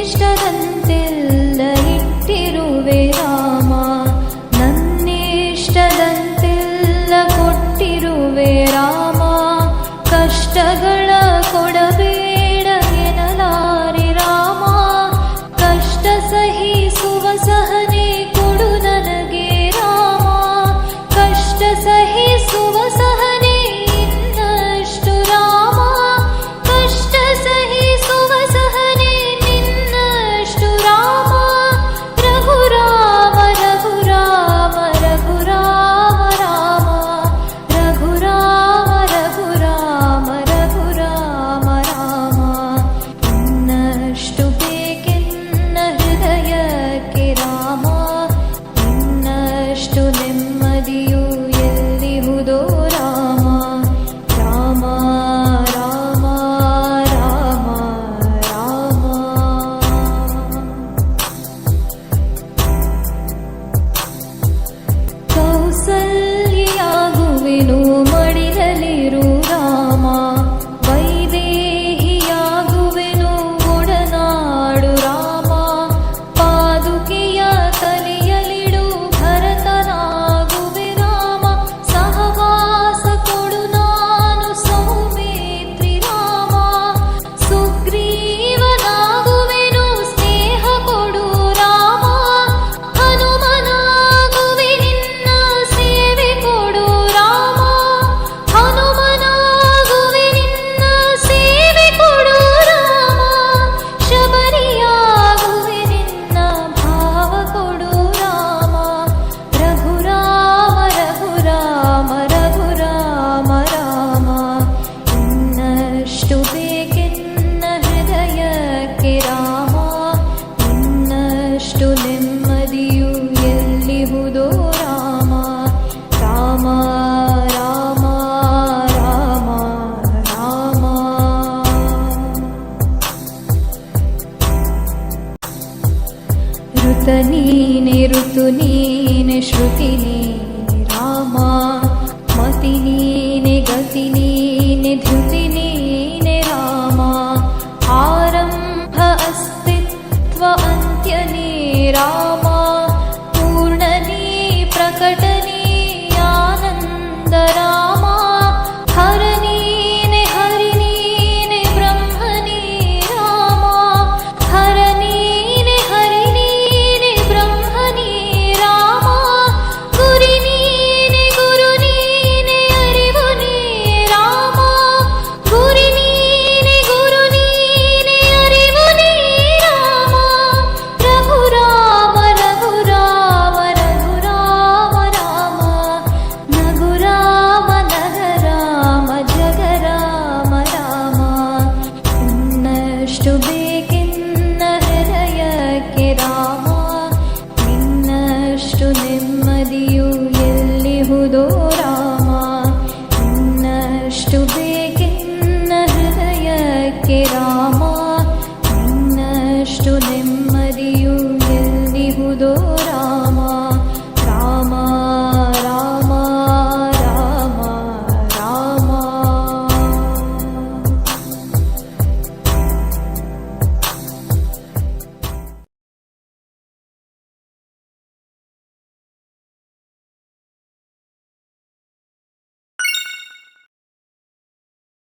ನನ್ನಿಷ್ಟದಂತೆಲ್ಲ ಇಟ್ಟಿರುವೆ ರಾಮ, ನನ್ನಿಷ್ಟದಂತೆಲ್ಲ ಕೊಟ್ಟಿರುವೆ ರಾಮ. ಕಷ್ಟಗಳ ಕೊಡಬೇಡ ಎನ್ನಲಾರೆ ರಾಮ, ಕಷ್ಟ ಸಹಿಸುವ ಸಹನೆ ಕೊಡು ನನಗೆ ರಾಮ, ಕಷ್ಟ ಸಹಿಸುವ ಸಹನೆ ಇನ್ನಷ್ಟು ರಾಮ, ಕಷ್ಟ ಸಹಿಸುವ ಸಹನೆ ನಿನ್ನಷ್ಟು ರಾಮ. ರಘುರಾಮ ರಘುರಾಮ ರಘುರಾಮ ರಾಮ, ರಘುರಾಮ ರಘುರಾಮ ರಘುರಾಮ ರಾಮ. ಇನ್ನಷ್ಟು ಬೇಕೆನ್ನ ಹೃದಯಕ್ಕೆ ರಾಮ, ಇನ್ನಷ್ಟು ನೆಮ್ಮದಿಯು ಎಲ್ಲಿಹುದೋ ರಾಮ. ರಾಮ ರಾಮ ರಾಮ ರಾಮ. ಕೌಸಲ್ಯಾಗುವೆನು ಮಡಿಲಲಿರು ರಾಮ, ವೈದೇಹಿಯಾಗುವೆನು ಒಡನಾಡು ರಾಮ. ಪಾದುಕೆಯ ತಲೆಯಲಿಡು ಭರತನಾಗುವೆ ರಾಮ, ಸಹವಾಸ ಕೊಡು ನಾನು ಸೌಮಿತ್ರಿ ರಾಮ. ಸುಗ್ರೀವನಾಗುವೆನು ಸ್ನೇಹ ಕೊಡು ರಾಮ, ಹನುಮನಾಗುವೆ ನಿನ್ನ ಸೇವೆ ಕೊಡು ರಾಮ, ಹನುಮನಾಗುವೆ ನಿನ್ನ ಸೇವೆ ಕೊಡು ರಾಮ. ಶಬರಿಯಾಗುವೆ ನಿನ್ನ ಭಾವ ಕೊಡು ರಾಮ. ರಘುರಾಮ ರಘುರಾಮ ರಘುರಾಮ ರಾಮ. ಇನ್ನಷ್ಟು ಬೇಕೆನ್ನ ಹೃದಯಕ್ಕೆ ರಾಮ, ಇನ್ನಷ್ಟು ನೆಮ್ಮದಿಯು ಎಲ್ಲಿಹುದೋ ರಾಮ. ರಾಮ ರಾಮ ರಾಮ ರಾಮ. ಋತ ನೀನೆ ಋತು ನೀನೆ ಶ್ರುತಿ ನೀನೆ ರಾಮ, ಮತಿ ನೀನೆ ಗತಿ ನೀನೆ ಧೃತಿ ನೀನೆ ರಾಮ. ಆರಂಭ ಅಸ್ತಿತ್ವ ಅಂತ್ಯ ನೀ ರಾಮ, ಪೂರ್ಣ ನೀ ಪ್ರಕಟ ನೀ ಆನಂದ ರಾಮ. ಹರ ನೀನೆ ಹರಿ ನೀನೆ ಬ್ರಹ್ಮ ನೀ ರಾಮ, ಹರ ನೀನೆ ಹರಿ ನೀನೆ ಬ್ರಹ್ಮ ನೀ ರಾಮ. ಗುರಿ ನೀನೆ ಗುರು ನೀನೆ ಅರಿವು ನೀ ರಾಮ, ಗುರಿ ನೀನೆ ಗುರು ನೀನೆ ಅರಿವು ನೀ ರಾಮ. ರಘುರಾಮ ರಘುರಾಮ ರಘುರಾಮ ರಾಮ, ನಗುರಾಮ ನಗರಾಮ ಜಗರಾಮ ರಾಮ. ಇನ್ನಷ್ಟು ಬೇಕೆನ್ನ ಹೃದಯಕ್ಕೆ ರಾಮ, ಇನ್ನಷ್ಟು ನೆಮ್ಮದಿಯು ಎಲ್ಲಿಹುದೋ ರಾಮ, ಇನ್ನಷ್ಟು